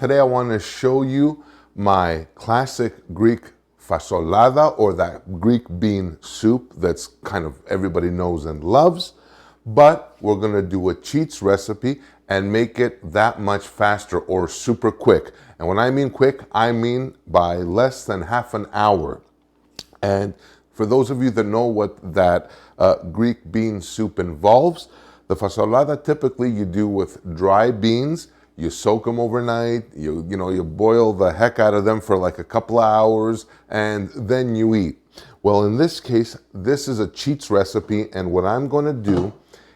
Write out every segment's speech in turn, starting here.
today I want to show you my classic Greek fasolada, or that Greek bean soup that's kind of everybody knows and loves. But we're going to do a cheats recipe and make it that much faster or super quick. And when I mean quick, I mean by less than half an hour. And for those of you that know what that Greek bean soup involves, the fasolada typically you do with dry beans. You soak them overnight, you boil the heck out of them for like a couple of hours, and then you eat. Well, in this case, this is a cheats recipe, and what I'm going to do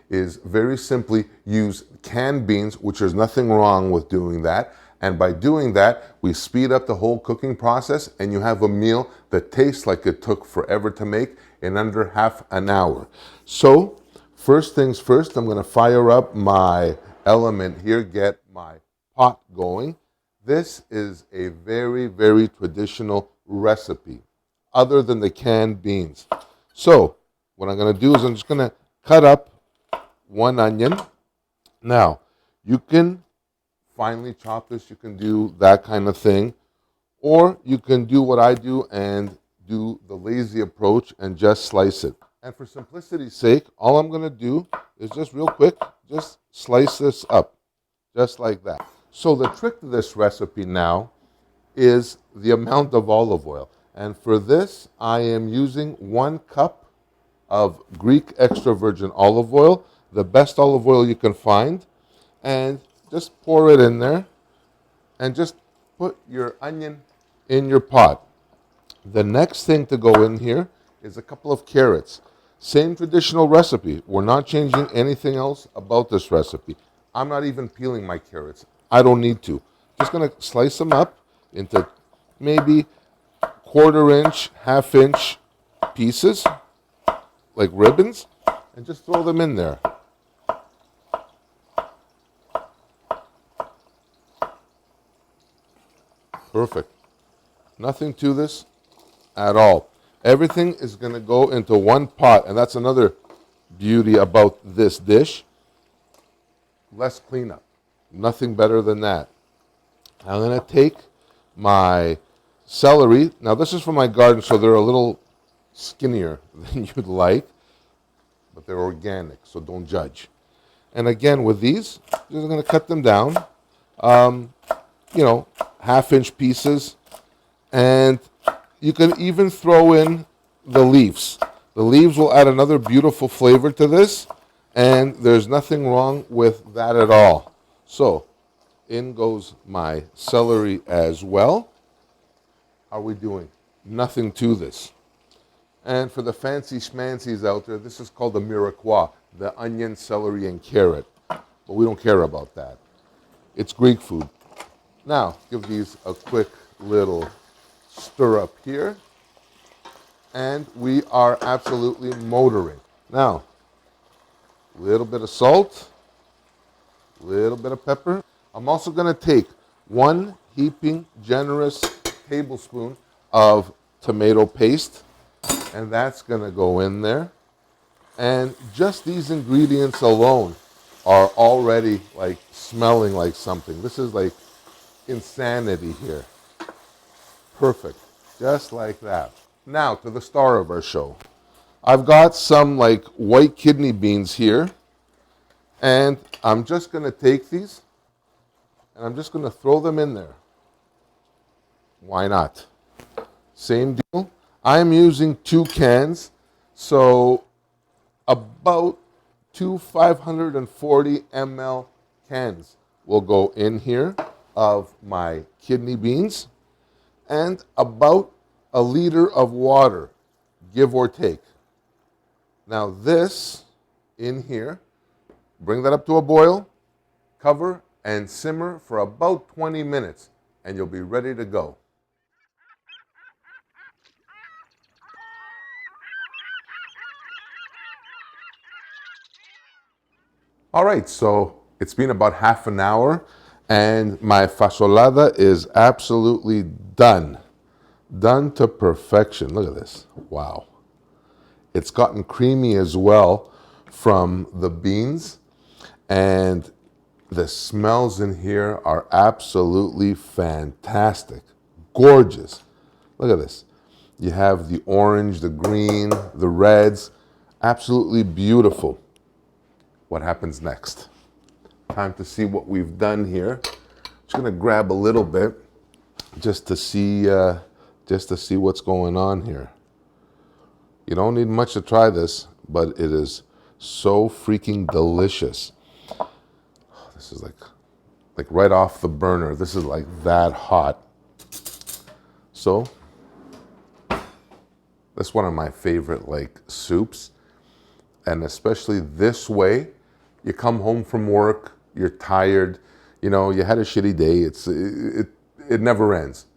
is very simply use canned beans, which there's nothing wrong with doing that. And by doing that, we speed up the whole cooking process, and you have a meal that tastes like it took forever to make in under half an hour. So, first things first, I'm going to fire up my element here, get my pot going. This is a very, very traditional recipe, other than the canned beans. So, what I'm going to do is I'm just going to cut up one onion. Now, you can finely chop this, you can do that kind of thing, or you can do what I do and do the lazy approach and just slice it. And for simplicity's sake, all I'm going to do is just real quick, just slice this up, just like that. So the trick to this recipe now is the amount of olive oil. And for this, I am using 1 cup of Greek extra virgin olive oil, the best olive oil you can find, and just pour it in there and just put your onion in your pot. The next thing to go in here is a couple of carrots. Same traditional recipe. We're not changing anything else about this recipe. I'm not even peeling my carrots. I don't need to. Just going to slice them up into maybe 1/4 inch, 1/2 inch pieces, like ribbons, and just throw them in there. Perfect. Nothing to this at all. Everything is going to go into one pot, and that's another beauty about this dish. Less cleanup. Nothing better than that. I'm going to take my celery. Now, this is from my garden, so they're a little skinnier than you'd like, but they're organic, so don't judge. And again, with these, I'm going to cut them down, 1/2 inch pieces, and you can even throw in the leaves. The leaves will add another beautiful flavor to this, and there's nothing wrong with that at all. So, in goes my celery as well. How are we doing? Nothing to this. And for the fancy schmancies out there, this is called the mirepoix, the onion, celery, and carrot. But we don't care about that. It's Greek food. Now, give these a quick little stir up here. And we are absolutely motoring. Now, a little bit of salt, a little bit of pepper. I'm also going to take 1 heaping generous tablespoon of tomato paste, and that's going to go in there. And just these ingredients alone are already like smelling like something. This is like insanity here. Perfect. Just like that. Now to the star of our show. I've got some like white kidney beans here, and I'm just going to take these and I'm just going to throw them in there. Why not? Same deal. I'm using 2 cans, so about 2 540 ml cans will go in here of my kidney beans, and about 1 liter of water, give or take. Now this in here, bring that up to a boil, cover, and simmer for about 20 minutes, and you'll be ready to go. All right, so it's been about half an hour, and my fasolada is absolutely done. Done to perfection. Look at this. Wow. It's gotten creamy as well from the beans, and The smells in here are absolutely fantastic. Gorgeous. Look at this. You have the orange, the green, the reds. Absolutely beautiful. What happens next? Time to see what we've done here. Just gonna grab a little bit just to see what's going on here. You don't need much to try this, but it is so freaking delicious. This is like right off the burner. This is like that hot. So that's one of my favorite like soups. And especially this way, you come home from work, you're tired, you know, you had a shitty day. It never ends.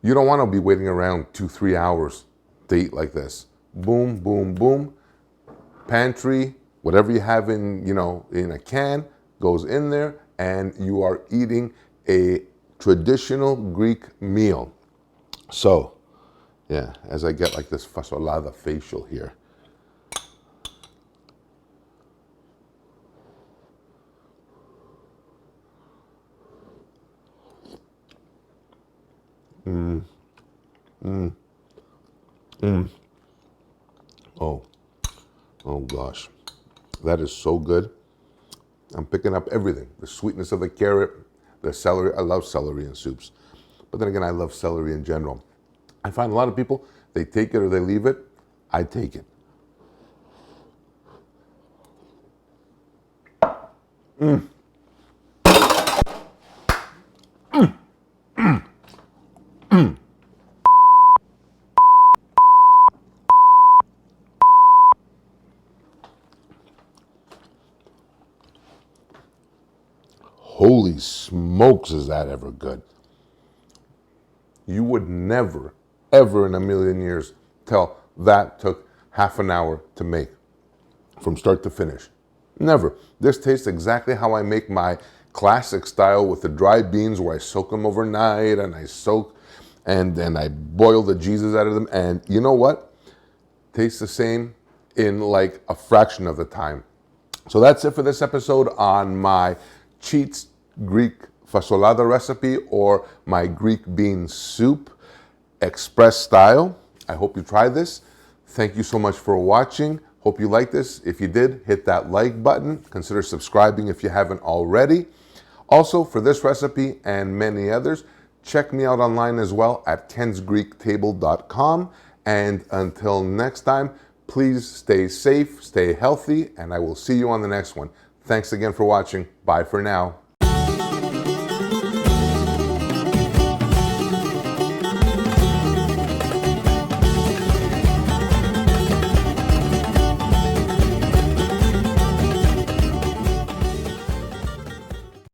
You don't want to be waiting around 2-3 hours to eat like this. Boom, boom, boom. Pantry, whatever you have in, you know, in a can goes in there, and you are eating a traditional Greek meal. So, yeah, as I get like this fasolada facial here. Oh gosh, that is so good. I'm picking up everything. The sweetness of the carrot, the celery. I love celery in soups. But then again, I love celery in general. I find a lot of people, they take it or they leave it. I take it. Holy smokes, is that ever good. You would never, ever in a million years tell that took half an hour to make from start to finish. Never. This tastes exactly how I make my classic style with the dry beans, where I soak them overnight and then I boil the Jesus out of them. And you know what? Tastes the same in like a fraction of the time. So that's it for this episode on my Cheats Greek Fasolada recipe, or my Greek bean soup express style. I hope you try this. Thank you so much for watching. Hope you like this. If you did, hit that like button. Consider subscribing if you haven't already. Also, for this recipe and many others, check me out online as well at kensgreektable.com. And until next time, please stay safe, stay healthy, and I will see you on the next one. Thanks again for watching. Bye for now.